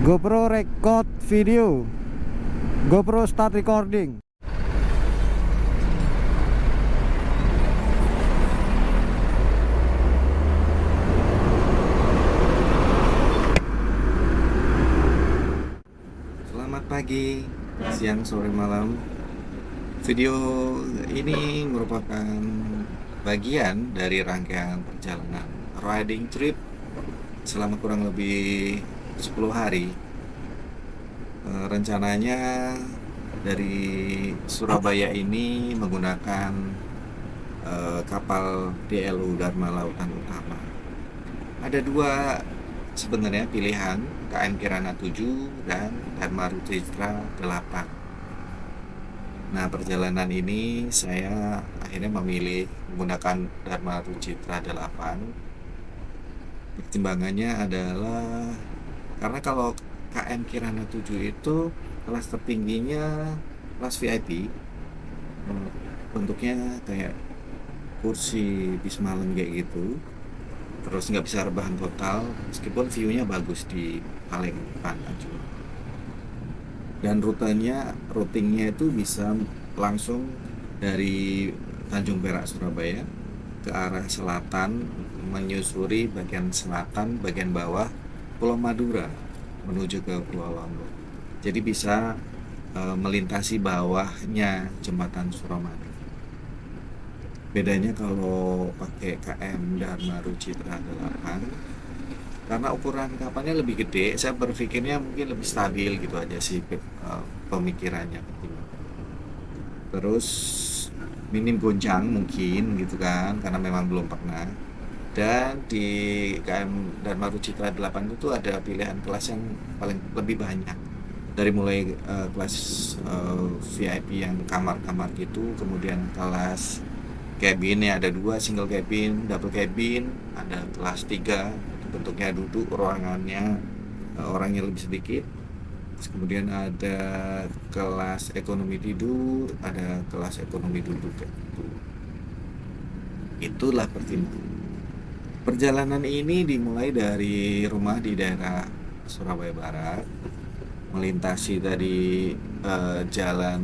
GoPro record video. GoPro start recording. Selamat pagi, siang, sore, malam. Video ini merupakan bagian dari rangkaian perjalanan riding trip selama kurang lebih 10 hari. Rencananya dari Surabaya ini menggunakan kapal DLU Dharma Lautan Utama. Ada dua sebenarnya pilihan, KM Kirana 7 dan Dharma Rucitra 8. Nah, perjalanan ini saya akhirnya memilih menggunakan Dharma Rucitra 8. Pertimbangannya adalah karena kalau KM Kirana 7 itu kelas tertingginya kelas VIP. Bentuknya kayak kursi bis malam kayak gitu. Terus nggak bisa rebahan total, meskipun view-nya bagus di paling depan aja. Dan routingnya itu bisa langsung dari Tanjung Perak Surabaya ke arah selatan, menyusuri bagian selatan, bagian bawah Pulau Madura menuju ke Pulau Lombok. Jadi bisa melintasi bawahnya jembatan Suramadu. Bedanya kalau pakai KM Dharma Rucitra 8, karena ukuran kapalnya lebih gede, saya berpikirnya mungkin lebih stabil gitu aja sih pemikirannya. Terus minim goncang mungkin gitu kan, karena memang belum pernah. Dan di KM Dharma Rucitra 8 itu ada pilihan kelas yang paling lebih banyak. Dari mulai kelas VIP yang kamar-kamar gitu, kemudian kelas cabin ya ada dua, single cabin, double cabin, ada kelas 3, bentuknya duduk, ruangannya orangnya lebih sedikit. Terus kemudian ada kelas ekonomi tidur, ada kelas ekonomi duduk kayak gitu. Itulah pertimbangan. Perjalanan ini dimulai dari rumah di daerah Surabaya Barat, melintasi tadi jalan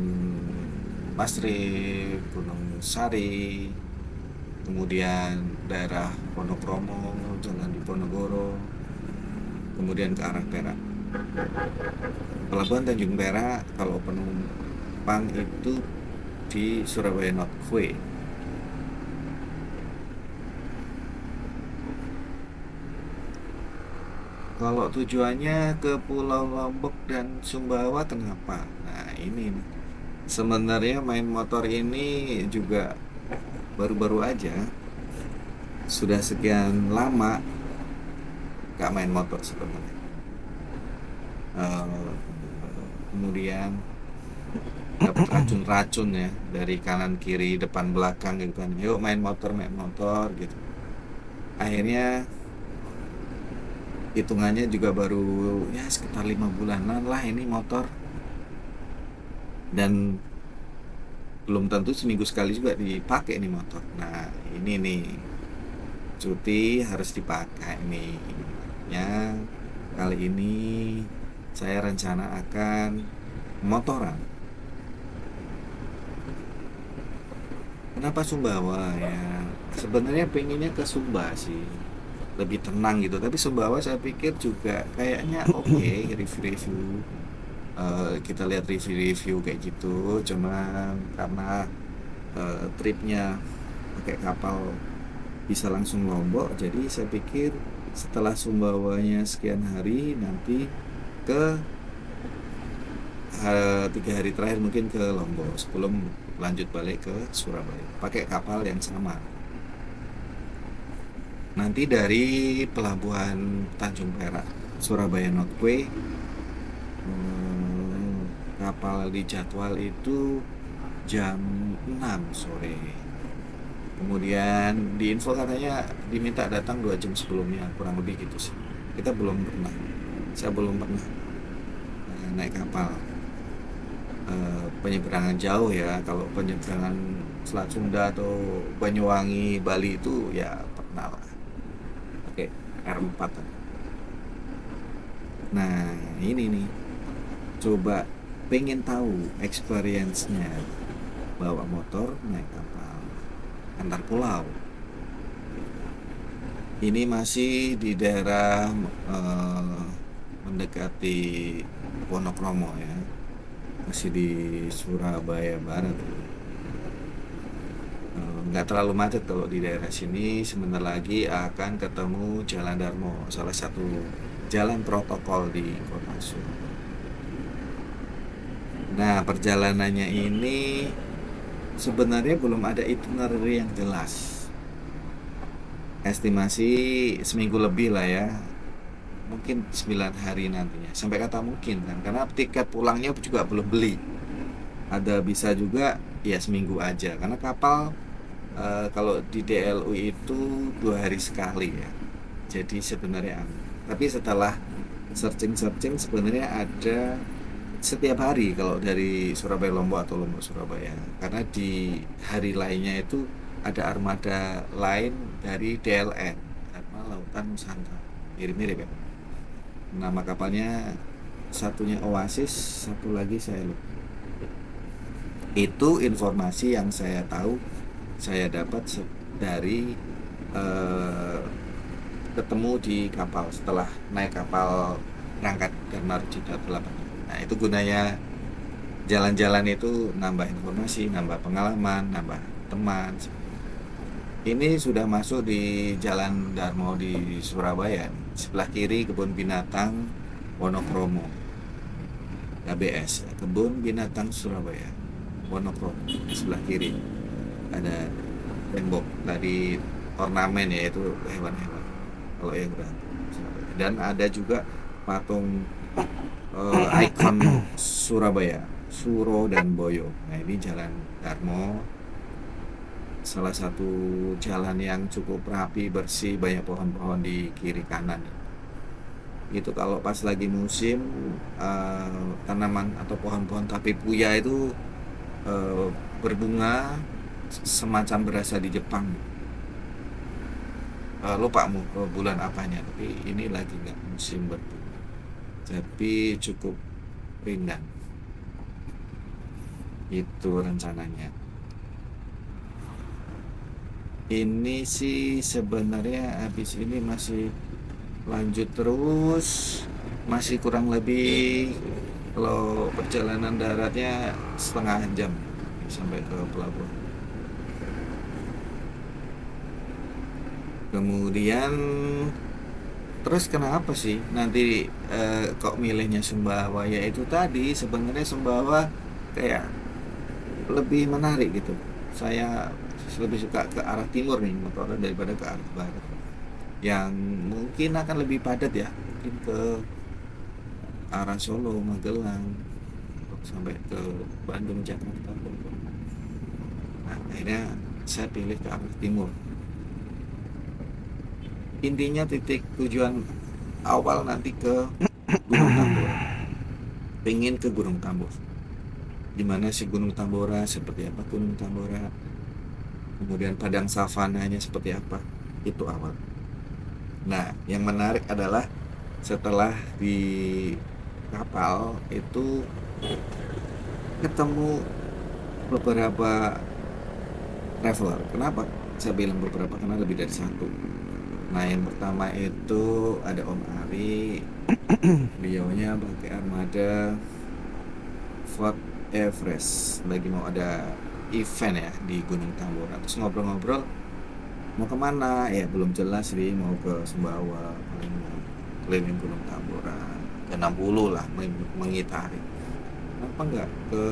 Masrib, Gunung Sari, kemudian daerah Ponokromo, jalan Diponegoro, kemudian ke arah Perak. Pelabuhan Tanjung Perak kalau penumpang itu di Surabaya North Way. Kalau tujuannya ke Pulau Lombok dan Sumbawa, kenapa? Nah ini nih. Sebenarnya main motor ini juga baru-baru aja. Sudah sekian lama gak main motor sebenarnya. Kemudian dapat racun-racun ya dari kanan kiri depan belakang gitu kan. Yuk main motor gitu. Akhirnya hitungannya juga baru ya sekitar 5 bulanan lah ini motor. Dan belum tentu seminggu sekali juga dipakai nih motor. Nah ini nih cuti harus dipakai nih ya. Kali ini saya rencana akan motoran. Kenapa Sumbawa ya? Sebenarnya pengennya ke Sumba sih, lebih tenang gitu. Tapi Sumbawa saya pikir juga kayaknya oke. Review-review kita lihat review-review kayak gitu. Cuma karena tripnya pakai kapal bisa langsung Lombok, jadi saya pikir setelah Sumbawanya sekian hari nanti ke 3 hari terakhir mungkin ke Lombok sebelum lanjut balik ke Surabaya pakai kapal yang sama. Nanti dari pelabuhan Tanjung Perak Surabaya Northway, kapal di jadwal itu jam 6 sore. Kemudian di info katanya diminta datang 2 jam sebelumnya, kurang lebih gitu sih. Kita belum pernah, saya belum pernah naik kapal penyeberangan jauh ya. Kalau penyeberangan Selat Sunda atau Banyuwangi, Bali itu ya pernah lah pakai R4. Nah, ini nih, coba pengen tahu experience-nya bawa motor naik kapal antar pulau. Ini masih di daerah mendekati Wonokromo ya, masih di Surabaya Barat. Nggak terlalu macet kalau di daerah sini. Sebentar lagi akan ketemu Jalan Darmo, salah satu jalan protokol di Kota Surabaya. Nah, perjalanannya ini sebenarnya belum ada itinerary yang jelas. Estimasi seminggu lebih lah ya, mungkin 9 hari nantinya. Sampai kata mungkin kan, karena tiket pulangnya juga belum beli. Ada bisa juga ya seminggu aja, karena kapal kalau di DLU itu 2 hari sekali ya. Jadi sebenarnya tapi setelah searching sebenarnya ada setiap hari kalau dari Surabaya Lombok atau Lombok Surabaya, karena di hari lainnya itu ada armada lain dari DLN, Dharma Lautan Nusantara, mirip-mirip ya nama kapalnya, satunya Oasis, satu lagi saya lupa. Itu informasi yang saya tahu, saya dapat dari ketemu di kapal setelah naik kapal berangkat Dharma Rucita 8. Nah, itu gunanya jalan-jalan itu, nambah informasi, nambah pengalaman, nambah teman. Ini sudah masuk di Jalan Darmo di Surabaya. Sebelah kiri kebun binatang Wonokromo, KBS, kebun binatang Surabaya Wonokromo. Sebelah kiri ada tembok tadi ornamen, yaitu hewan-hewan kalau yang berarti. Dan ada juga patung ikon Surabaya, Suro dan Boyo. Nah, ini Jalan Darmo, salah satu jalan yang cukup rapi, bersih, banyak pohon-pohon di kiri kanan. Itu kalau pas lagi musim tanaman atau pohon-pohon tapipuya itu berbunga semacam berasa di Jepang. Lupa bulan apanya, tapi ini lagi nggak musim berbunga, tapi cukup rindang. Itu rencananya. Ini sih sebenarnya habis ini masih lanjut terus, masih kurang lebih kalau perjalanan daratnya setengah jam sampai ke pelabuhan. Kemudian terus kenapa sih nanti kok milihnya Sumbawa? Ya itu tadi, sebenarnya Sumbawa kayak lebih menarik gitu. Saya lebih suka ke arah timur nih motornya daripada ke arah barat, yang mungkin akan lebih padat ya, mungkin ke arah Solo, Magelang, sampai ke Bandung, Jakarta, Bogor. Nah, akhirnya saya pilih ke arah timur. Intinya titik tujuan awal nanti ke Gunung Tambora, pengen ke Gunung Tambora. Gimana sih Gunung Tambora, seperti apa Gunung Tambora, kemudian padang savananya seperti apa, itu awal. Nah, yang menarik adalah setelah di kapal itu ketemu beberapa traveler. Kenapa saya bilang beberapa? Karena lebih dari satu. Nah, yang pertama itu ada Om Ari, beliaunya pakai armada Fort Everest, lagi mau ada event ya di Gunung Tambora. Terus ngobrol-ngobrol, mau kemana? Ya belum jelas sih, mau ke Sumbawa, paling keliling Gunung Tambora, ke 60 lah, mengitari. Kenapa enggak ke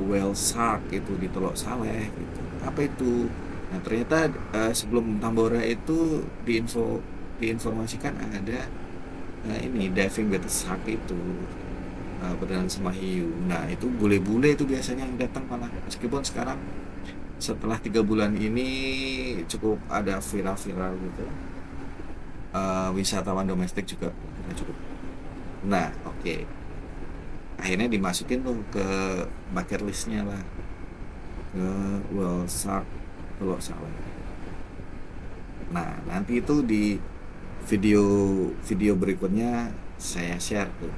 Whale Shark itu di Teluk Saleh gitu? Apa itu? Nah, ternyata sebelum Tambora itu diinformasikan ada ini diving with the shark itu, berenang sama hiu. Nah, itu bule-bule itu biasanya yang datang malah, meskipun sekarang setelah 3 bulan ini cukup ada viral-viral gitu, wisatawan domestik juga cukup. Nah, oke. Akhirnya dimasukin tuh ke bucket listnya lah, ke Whale Shark Teluk Saleh. Nah, nanti itu di video video berikutnya saya share tuh.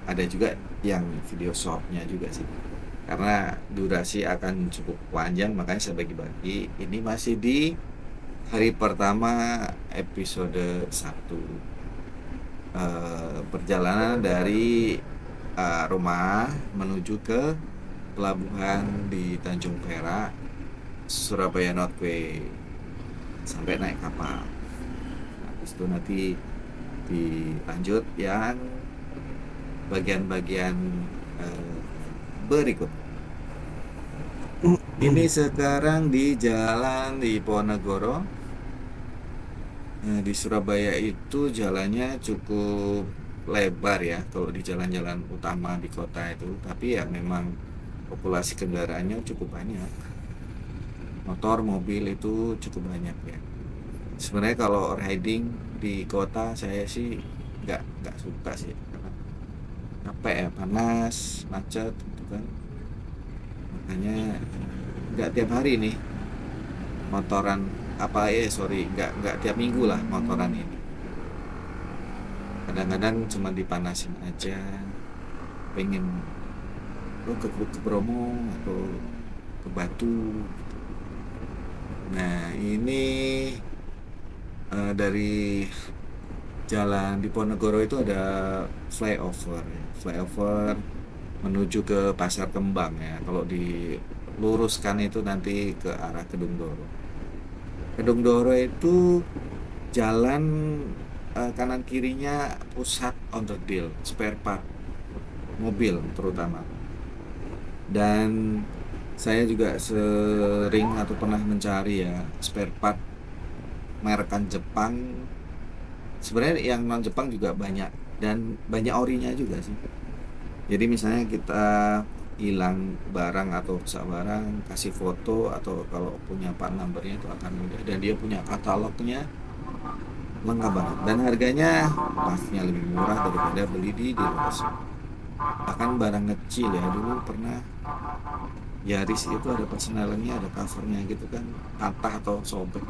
Ada juga yang video shortnya juga sih. Karena durasi akan cukup panjang, makanya saya bagi-bagi. Ini masih di hari pertama episode 1, perjalanan dari rumah menuju ke pelabuhan di Tanjung Perak, Surabaya Northway, sampai naik kapal. Habis itu nanti dilanjut yang bagian-bagian berikut. Ini sekarang di jalan di Ponegoro. Di Surabaya itu jalannya cukup lebar ya kalau di jalan-jalan utama di kota itu, tapi ya memang populasi kendaraannya cukup banyak. Motor, mobil itu cukup banyak ya. Sebenarnya kalau riding di kota saya sih nggak suka sih, karena capek ya, panas, macet gitu kan. Makanya nggak tiap hari nih motoran, nggak tiap minggu lah motoran ini. Kadang-kadang cuma dipanasin aja, pengen ke Bromo atau ke Batu. Nah ini dari jalan di Ponegoro itu ada flyover menuju ke Pasar Kembang ya. Kalau diluruskan itu nanti ke arah Kedung Doro. Kedung Doro itu jalan kanan kirinya pusat onderdil, spare part mobil terutama. Dan saya juga sering atau pernah mencari ya spare part merekan Jepang. Sebenarnya yang non Jepang juga banyak, dan banyak orinya juga sih. Jadi misalnya kita hilang barang atau rusak barang, kasih foto, atau kalau punya part numbernya itu akan mudah, dan dia punya katalognya lengkap banget, dan harganya pastinya lebih murah daripada beli di lokasi. Bahkan barang kecil ya, dulu pernah Yaris itu ada persenalannya, ada covernya gitu kan, patah atau sobek,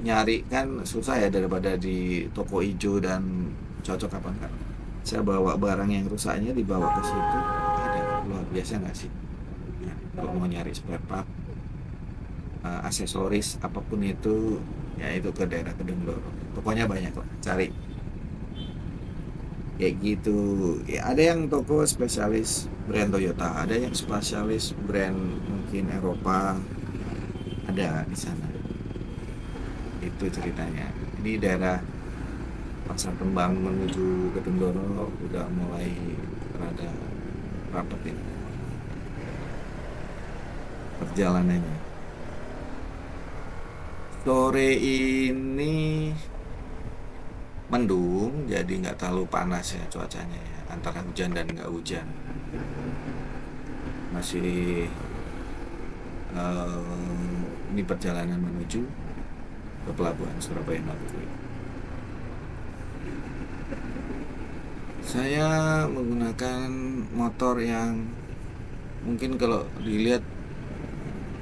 nyari kan susah ya, daripada di toko hijau dan cocok apa enggak. Saya bawa barang yang rusaknya, dibawa ke situ, ada, luar biasa nggak sih. Nah, kalau mau nyari spare part, aksesoris apapun itu, ya itu ke daerah Kedung Loro, pokoknya banyak kok cari kayak gitu ya. Ada yang toko spesialis brand Toyota, ada yang spesialis brand mungkin Eropa, ada di sana. Itu ceritanya. Ini daerah Pasar Kembang menuju Kedung Doro udah mulai rada rapet ini perjalanannya. Sore ini mendung, jadi nggak terlalu panas ya cuacanya ya, antara hujan dan nggak hujan. Masih ini perjalanan menuju ke pelabuhan Surabaya Northway. Saya menggunakan motor yang mungkin kalau dilihat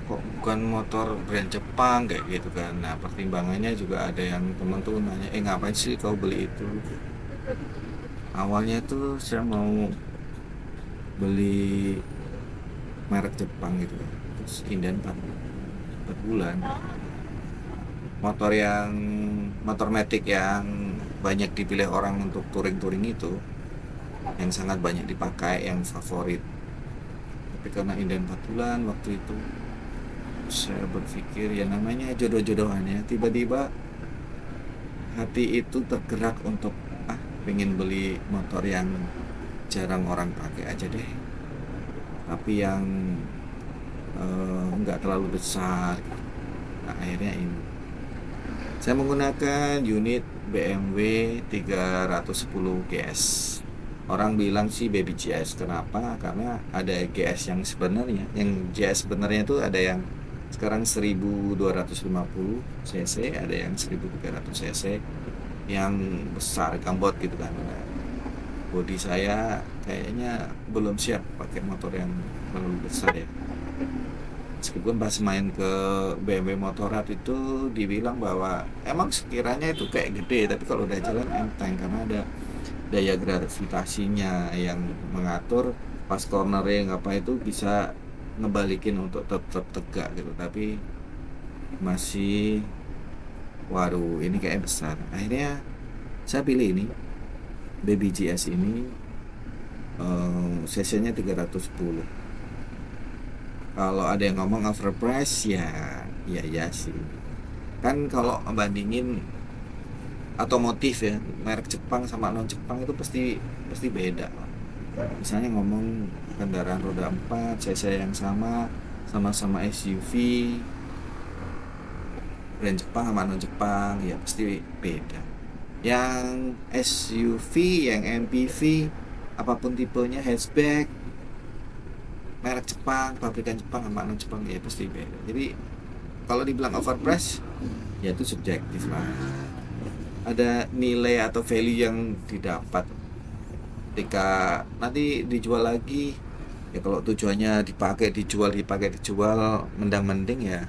kok bukan motor brand Jepang kayak gitu kan. Nah, pertimbangannya juga ada yang teman tuh nanya, ngapain sih kau beli itu? Awalnya tuh saya mau beli merek Jepang gitu kan, terus inden 4 bulan. Motor matic yang banyak dipilih orang untuk touring itu, yang sangat banyak dipakai, yang favorit. Tapi karena inden 4 bulan waktu itu, saya berpikir ya namanya jodoh-jodohan ya, tiba-tiba hati itu tergerak untuk pengen beli motor yang jarang orang pakai aja deh, tapi yang nggak terlalu besar. Nah, akhirnya ini saya menggunakan unit BMW 310 GS. Orang bilang sih baby GS. Kenapa? Karena ada GS yang sebenarnya, yang GS sebenarnya itu ada yang sekarang 1250 cc, ada yang 1300 cc yang besar, gambot gitu kan. Nah, bodi saya kayaknya belum siap pakai motor yang terlalu besar ya. Meskipun pas main ke BMW Motorrad itu dibilang bahwa emang sekiranya itu kayak gede, tapi kalau udah jalan enteng karena ada daya gravitasinya yang mengatur pas cornering apa itu bisa ngebalikin untuk tetap tegak gitu. Tapi masih, waduh ini kayak besar. Akhirnya saya pilih ini Baby GS ini, cc-nya 310. Kalau ada yang ngomong overprice ya sih. Kan kalau bandingin otomotif ya, merek Jepang sama non Jepang itu pasti beda lah. Misalnya ngomong kendaraan roda 4 cc yang sama-sama SUV, brand Jepang sama non Jepang ya pasti beda. Yang SUV, yang MPV, apapun tipenya, hatchback, merek Jepang, pabrikan Jepang sama non Jepang ya pasti beda. Jadi kalau dibilang overprice ya itu subjektif lah. Ada nilai atau value yang didapat ketika nanti dijual lagi ya. Kalau tujuannya dipakai dijual mending ya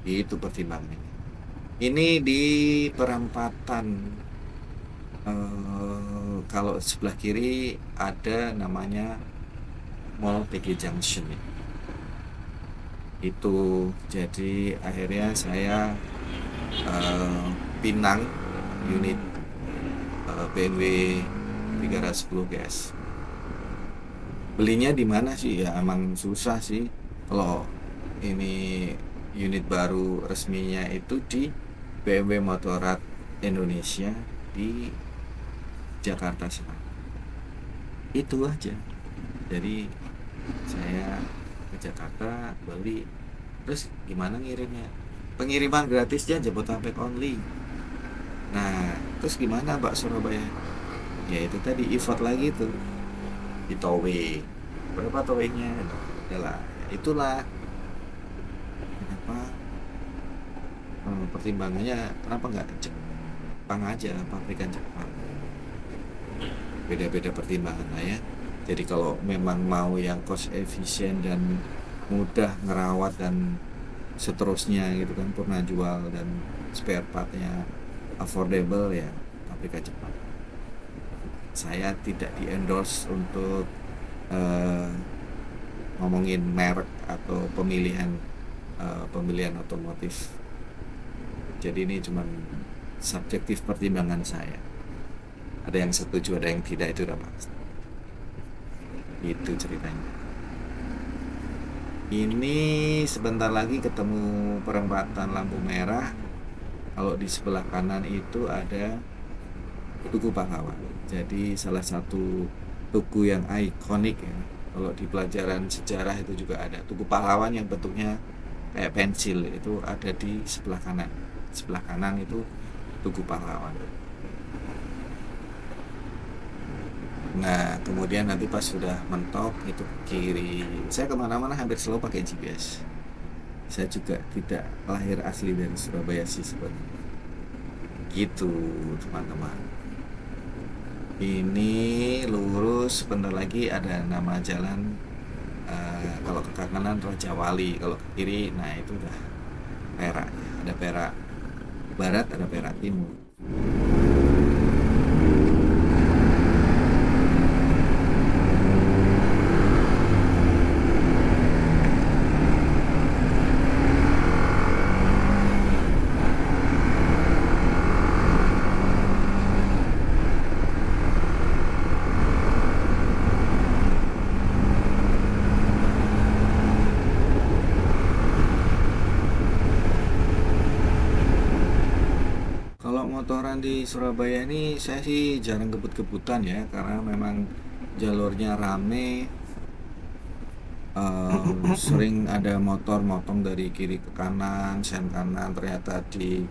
itu pertimbangannya. Ini di perempatan, kalau sebelah kiri ada namanya Mall PG Junction itu. Jadi akhirnya saya pinang unit BMW 310 GS. Belinya di mana sih? Ya emang susah sih. Kalau ini unit baru resminya itu di BMW Motorrad Indonesia di Jakarta Selatan. Itu aja. Jadi saya ke Jakarta beli. Terus gimana ngirimnya? Pengiriman gratisnya Jabodetabek only. Nah, terus gimana Mbak Surabaya? Ya itu tadi effort lagi tuh di towing. Berapa towingnya? Adalah itulah kenapa pertimbangannya kenapa nggak Jepang aja, pabrikan Jepang. Beda-beda pertimbangan lah ya. Jadi kalau memang mau yang cost efisien dan mudah ngerawat dan seterusnya gitu kan, pernah jual dan spare partnya affordable ya pabrikan Jepang. Saya tidak di endorse untuk ngomongin merek atau pemilihan otomotif. Jadi ini cuma subjektif pertimbangan saya. Ada yang setuju, ada yang tidak, itu udah pasti. Itu ceritanya. Ini sebentar lagi ketemu perempatan lampu merah. Kalau di sebelah kanan itu ada Tugu Pahlawan. Jadi salah satu tugu yang ikonik ya. Kalau di pelajaran sejarah itu juga ada Tugu Pahlawan yang bentuknya kayak pensil, itu ada di sebelah kanan. Sebelah kanan itu Tugu Pahlawan. Nah kemudian nanti pas sudah mentok itu kiri. Saya kemana-mana hampir selalu pakai GPS. Saya juga tidak lahir asli dari Surabaya sih sebenarnya. Gitu teman-teman. Ini lurus, sebentar lagi ada nama jalan. Kalau ke kanan Raja Wali, kalau ke kiri nah itu udah Perak. Ada Perak Barat, ada Perak Timur. Kalau motoran di Surabaya ini saya sih jarang kebut-kebutan ya, karena memang jalurnya rame. Sering ada motor motong dari kiri ke kanan, sen kanan ternyata di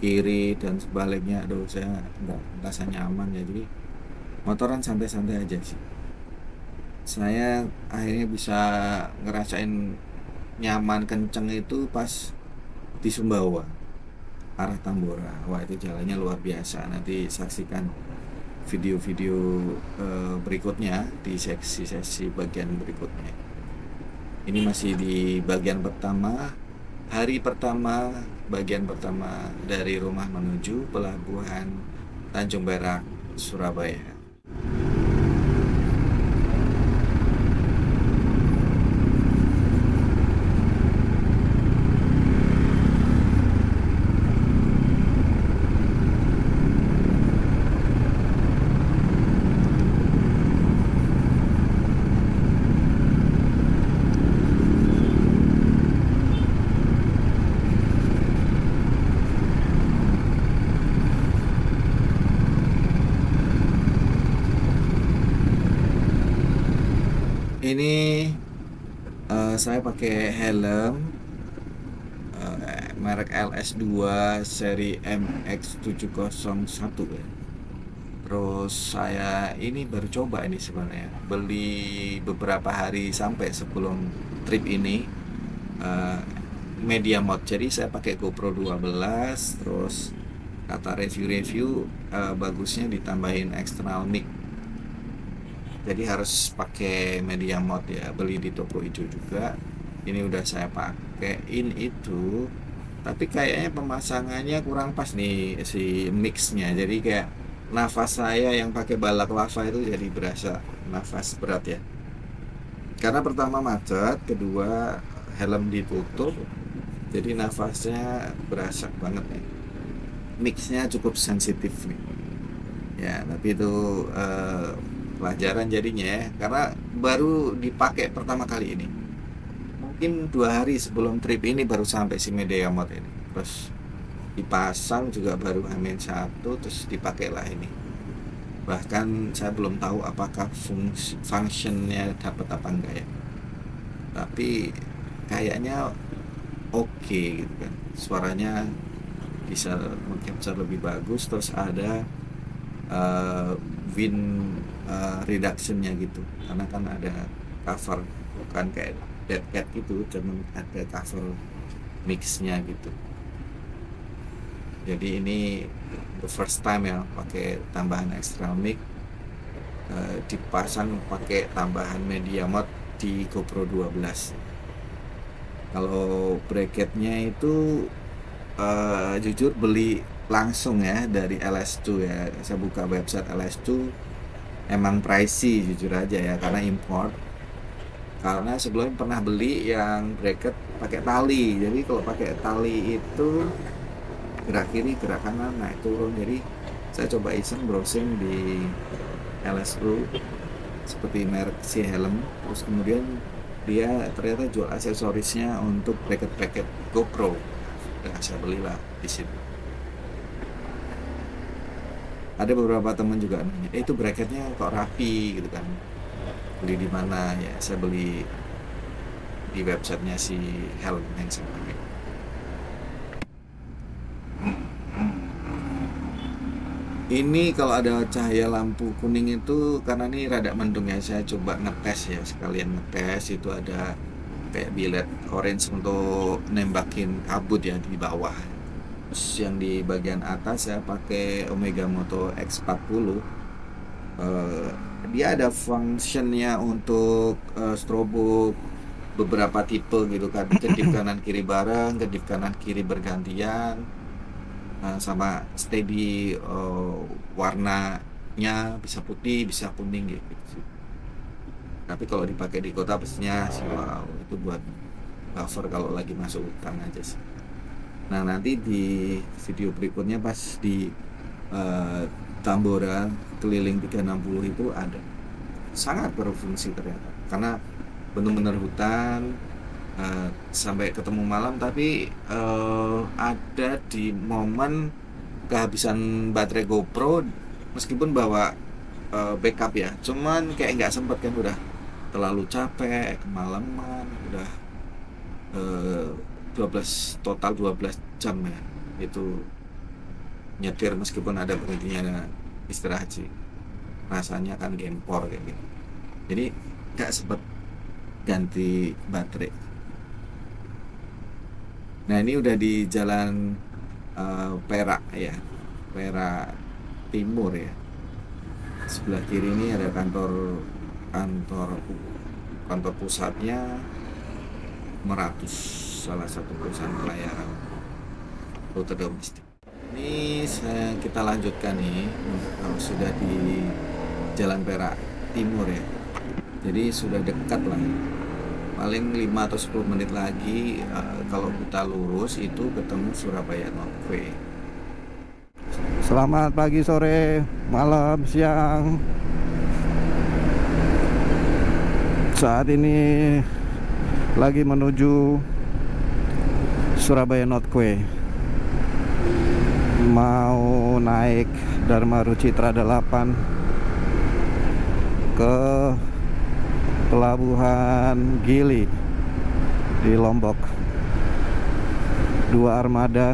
kiri dan sebaliknya. Aduh saya nggak merasa nyaman ya, jadi motoran santai-santai aja sih. Saya akhirnya bisa ngerasain nyaman kenceng itu pas di Sumbawa arah Tambora. Wah itu jalannya luar biasa, nanti saksikan video-video berikutnya di sesi bagian berikutnya. Ini masih di bagian pertama, hari pertama, bagian pertama dari rumah menuju pelabuhan Tanjung Perak, Surabaya. Ini saya pakai helm merek LS2 seri MX701 ya. Terus saya ini baru coba ini sebenarnya, beli beberapa hari sampai sebelum trip ini media mod. Jadi saya pakai GoPro 12, terus kata review bagusnya ditambahin external mic. Jadi harus pakai media mod ya, beli di toko hijau juga. Ini udah saya pakein itu, tapi kayaknya pemasangannya kurang pas nih si mixnya. Jadi kayak nafas saya yang pakai balaklava itu jadi berasa nafas berat ya. Karena pertama macet, kedua helm ditutup, jadi nafasnya berasa banget nih. Mixnya cukup sensitif nih. Ya, tapi itu pelajaran jadinya ya, karena baru dipakai pertama kali ini. Mungkin 2 hari sebelum trip ini baru sampai si media mod ini. Terus dipasang juga baru H-1, terus dipakailah ini. Bahkan saya belum tahu apakah functionnya dapat apa enggak ya. Tapi kayaknya oke gitu kan. Suaranya bisa mengcapture lebih bagus, terus ada wind reductionnya gitu, karena kan ada cover, bukan kayak dead cat gitu, cuman ada cover mixnya gitu. Jadi ini the first time ya pakai tambahan external mic, dipasang pakai tambahan media mod di GoPro 12. Kalau bracketnya itu jujur beli langsung ya dari LS2 ya. Saya buka website LS2, emang pricey jujur aja ya, karena import. Karena sebelumnya pernah beli yang bracket pakai tali. Jadi kalau pakai tali itu gerak kiri, gerak kanan, naik turun. Jadi saya coba iseng browsing di LS2 seperti merek si helm. Terus kemudian dia ternyata jual aksesorisnya untuk bracket GoPro. Nah, saya belilah di situ. Ada beberapa teman juga nanya, itu bracketnya kok rapi gitu kan, beli di mana ya? Saya beli di websitenya si helm yang saya pakai. Ini kalau ada cahaya lampu kuning itu karena ini rada mendung ya, saya coba ngetes ya, sekalian ngetes. Itu ada kayak bilet orange untuk nembakin kabut ya di bawah. Terus yang di bagian atas saya pakai Omega Moto X40. Dia ada functionnya untuk strobo beberapa tipe gitu kan, kedip kanan kiri bareng, kedip kanan kiri bergantian, sama steady warnanya bisa putih bisa kuning gitu. Tapi kalau dipakai di kota pastinya sih wow, itu buat buffer kalau lagi masuk hutan aja sih. Nah nanti di video berikutnya pas di Tambora keliling 360 itu ada, sangat berfungsi ternyata, karena benar-benar hutan, sampai ketemu malam. Tapi ada di momen kehabisan baterai GoPro, meskipun bawa backup ya, cuman kayak nggak sempet kan, udah terlalu capek kemalaman, udah 12 jam ya itu nyetir, meskipun ada berhentinya istirahat sih, rasanya kan gempor kayak gitu. Jadi nggak sempet ganti baterai. Nah ini udah di jalan Perak ya, Perak Timur ya. Sebelah kiri ini ada kantor kantor kantor pusatnya Meratus, salah satu perusahaan pelayaran rute domestik. Ini kita lanjutkan nih, sudah di Jalan Perak Timur ya. Jadi sudah dekat lah. Paling 5 atau 10 menit lagi kalau kita lurus itu ketemu Surabaya Northway. Selamat pagi, sore, malam, siang. Saat ini lagi menuju Surabaya Northway. Mau naik Dharma Rucitra 8 ke Pelabuhan Gili di Lombok. 2 armada,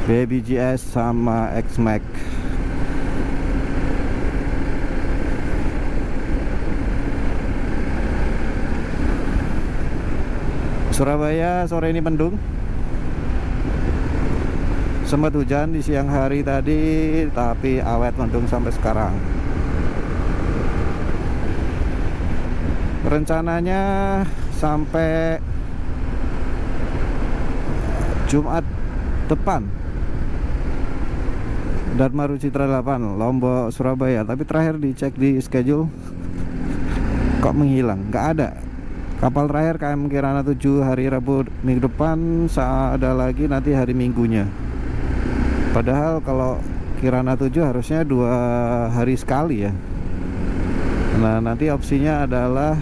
BBJS sama X-Max. Surabaya sore ini mendung. Sempat hujan di siang hari tadi, tapi awet mendung sampai sekarang. Rencananya sampai Jumat depan Dharma Rucitra 8 Lombok Surabaya, tapi terakhir dicek di schedule kok menghilang, nggak ada. Kapal terakhir KM Kirana 7 hari Rabu minggu depan, ada lagi nanti hari Minggunya. Padahal kalau Kirana 7 harusnya 2 hari sekali ya. Nah, nanti opsinya adalah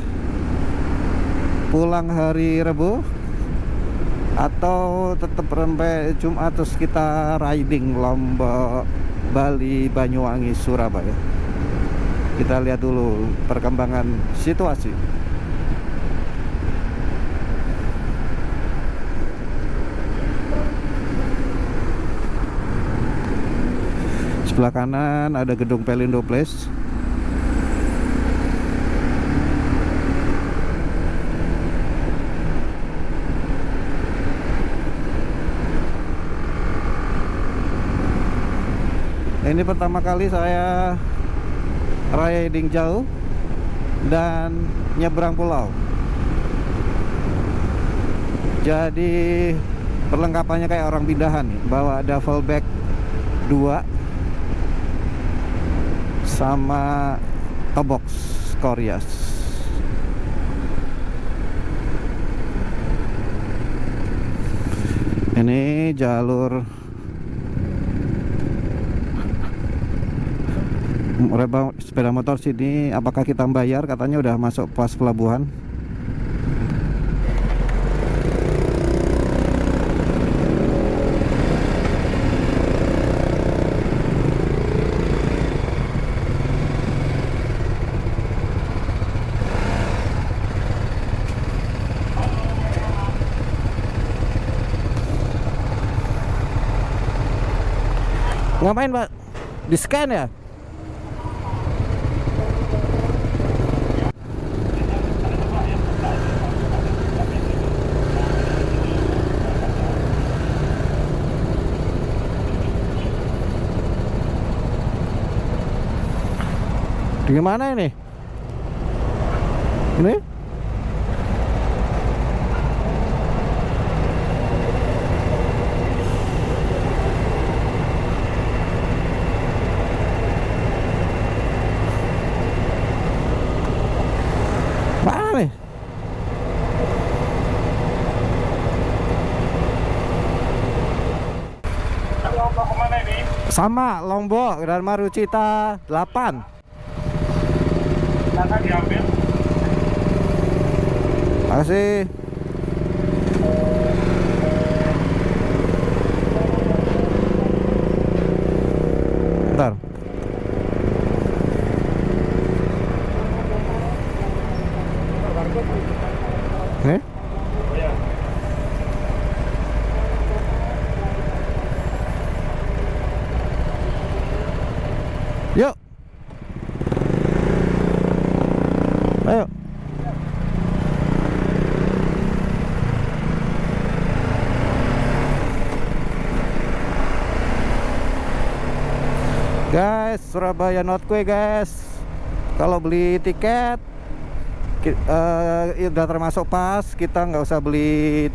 pulang hari Rabu atau tetap sampai Jumat terus kita riding Lombok, Bali, Banyuwangi, Surabaya. Kita lihat dulu perkembangan situasi. Sebelah kanan ada gedung Pelindo Place. Ini pertama kali saya riding jauh dan nyebrang pulau. Jadi perlengkapannya kayak orang pindahan nih. Bawa duffel bag 2 sama tobox Koreas. Ini jalur sepeda motor sini. Apakah kita bayar? Katanya udah masuk pas pelabuhan. Ngapain, Pak? Di scan ya? Di mana ini? Ini? Mana nih? Lombok kemana ini? Sama Lombok, Dharma Rucitra 8. Data diambil. Makasih. Bentar. Nih? Yuk. Ayo. Guys, Surabaya Northway guys. Kalau beli tiket udah termasuk pas, kita nggak usah beli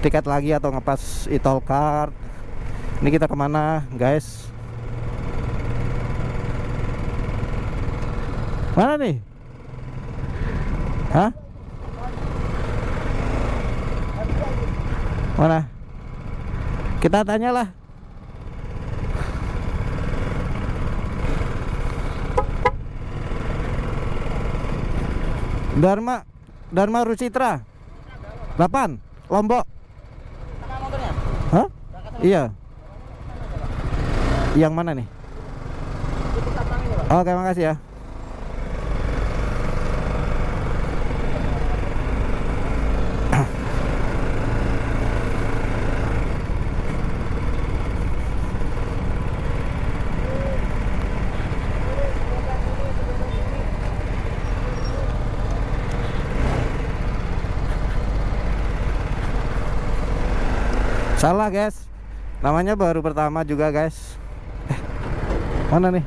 tiket lagi atau ngepas e-tol card. Ini kita kemana guys? Mana nih? Hah? Mana? Kita tanyalah. Dharma Rucitra 8 Lombok. Hah? Iya. Yang mana nih? Oke, makasih ya. Salah guys, namanya baru pertama juga guys. Mana nih?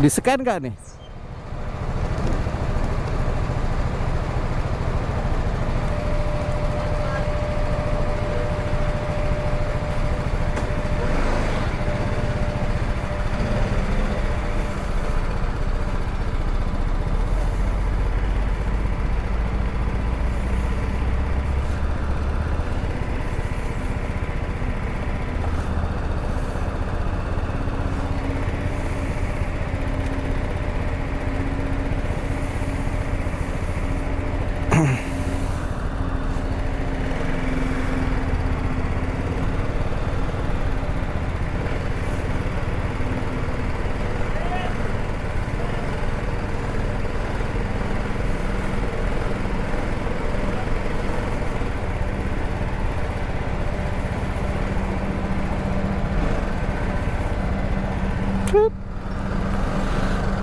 Di-scan nggak nih?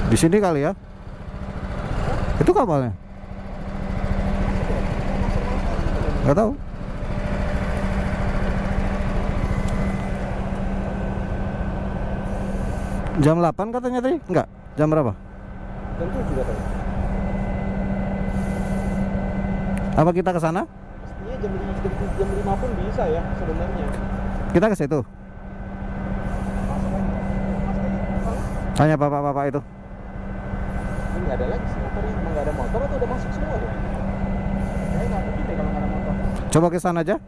Di sini kali ya. Itu kapalnya. Gak tahu. Jam 8 katanya tadi? Enggak. Jam berapa? Jam 7 katanya. Apa kita ke sana? Pastinya jam 5 pun bisa ya sebenarnya. Kita ke situ. Tanya bapak-bapak itu. Ini nggak ada lagi sih motornya. Emang nggak ada motor atau udah masuk semua ya? Kayaknya nggak mungkin deh kalau nggak ada motor. Coba ke sana aja.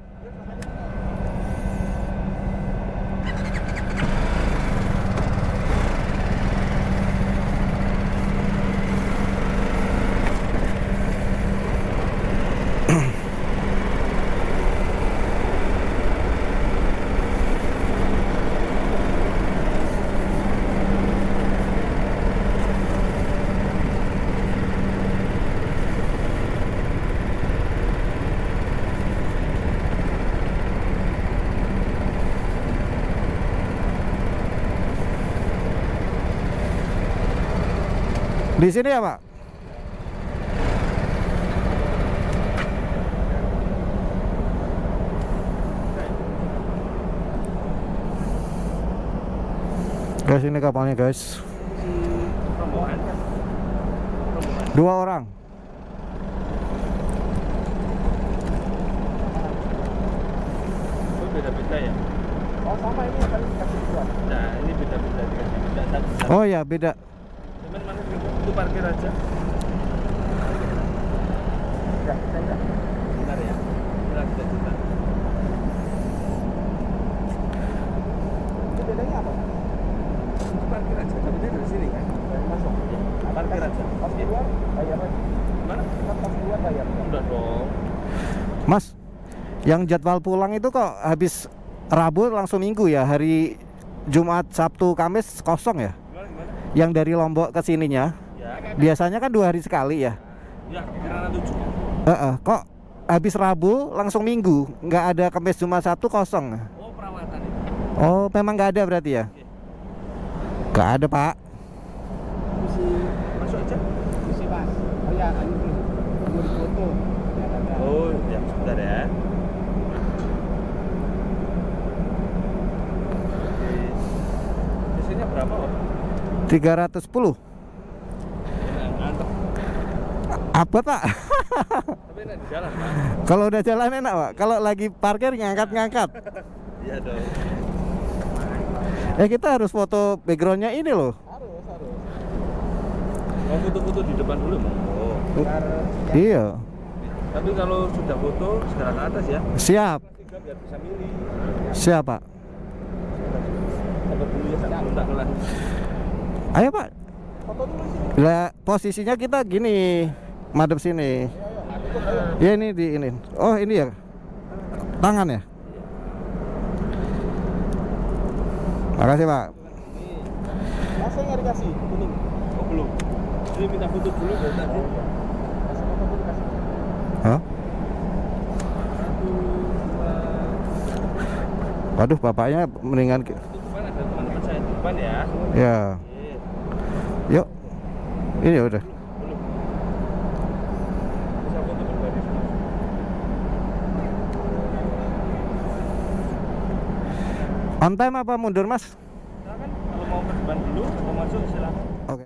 Di sini ya, Pak? Guys, ini kapalnya, guys. Rombongan kan? 2 orang. Oh, beda-beda ya? Oh sama ini yang tadi dikasih dua. Nah, ini beda-beda dikasih. Tidak satu. Oh ya, beda. Cuman mana itu parkir aja. Enggak, enggak. Bentar ya. Bentar, bentar. Itu bedanya apa? Itu parkir aja. Tapi dia dari sini kan? Dari masuk. Parkir aja. Pas keluar bayar lagi. Mana? Pas keluar bayar. Udah dong. Mas, yang jadwal pulang itu kok habis Rabu langsung Minggu ya? Hari Jumat, Sabtu, Kamis kosong ya? Gimana? Yang dari Lombok ke sininya, Ya. Biasanya kan 2 hari sekali ya. Ya, Kirana 7. Kok habis Rabu langsung Minggu, nggak ada Kamis Jumat Sabtu kosong? Oh, perawatan itu. Oh, memang nggak ada berarti ya? Nggak ada Pak. Mesti masuk aja. Isi mas. Oh ya, ayo dulu. Nomor foto. Ya, ada. Oh, ya sebentar ya. Di sini berapa, Om? 310. Ngantuk. Apa Pak? Tapi enak di jalan, Pak. Kalau udah jalan enak Pak. Kalau lagi parkir ngangkat-ngangkat. Iya dong. Kita harus foto backgroundnya ini loh. Harus. Mau foto-foto di depan dulu, Bang. Oh. Ntar Iya. Tapi kalau sudah foto, segera ke atas ya. Siap. Tiga biar bisa milih. Siap Pak. Foto dulu ya, sebelum tak kelas. Ayo Pak. foto dulu sini. Lah posisinya kita gini, madep sini. Ayo. Ya ini di ini. Oh ini ya. Tangan ya. Makasih Pak. Masih nggak dikasih kuning. Oh, belum. Jadi minta foto dulu dari tadi. Kasih foto dulu kasih. Hah? 1, 2. Waduh bapaknya mendingan Itu depan ada teman-teman saya di depan ya. ya. Oke. Yuk. Ini udah. Belum. Bisa foto berbaris. On time apa mundur Mas? Silakan kalau mau ke depan dulu, mau masuk silakan. Oke.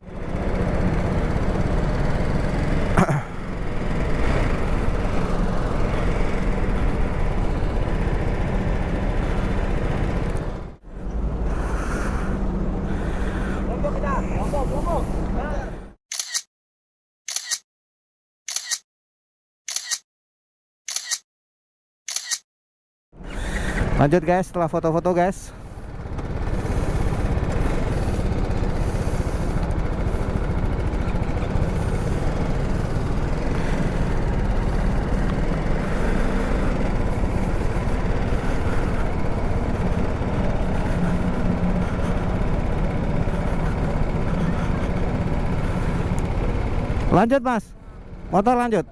Lombok kita. Lombok. Nah. Lanjut guys, setelah foto-foto guys. Lanjut Mas. Motor lanjut.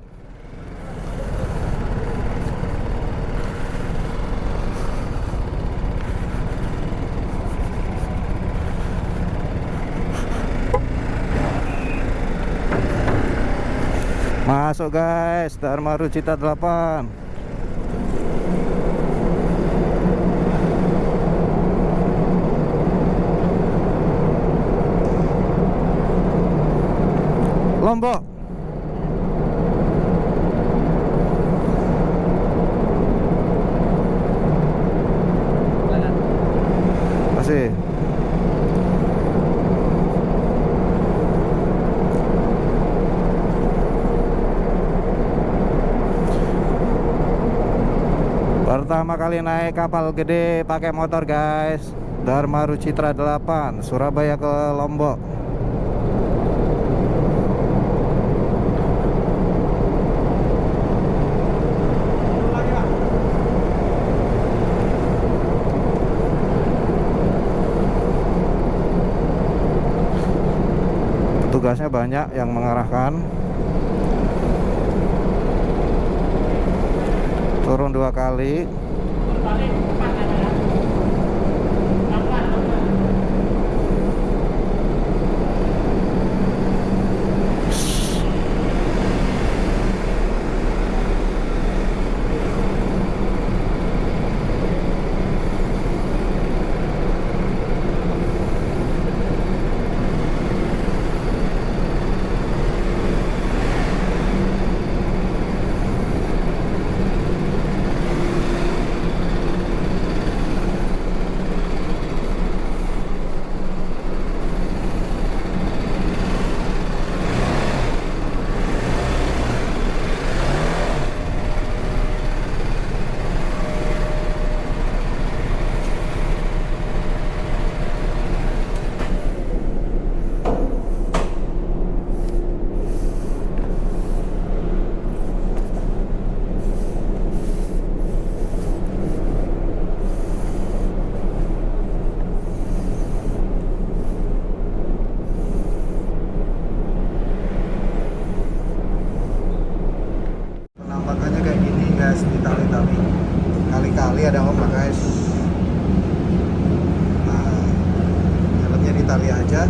Masuk guys, Dharma Rucita 8. Lombok. Masih. Pertama kali naik kapal gede pakai motor guys. Dharma Rucitra 8, Surabaya ke Lombok. Petugasnya banyak yang mengarahkan. Turun 2 kali. Italia aja.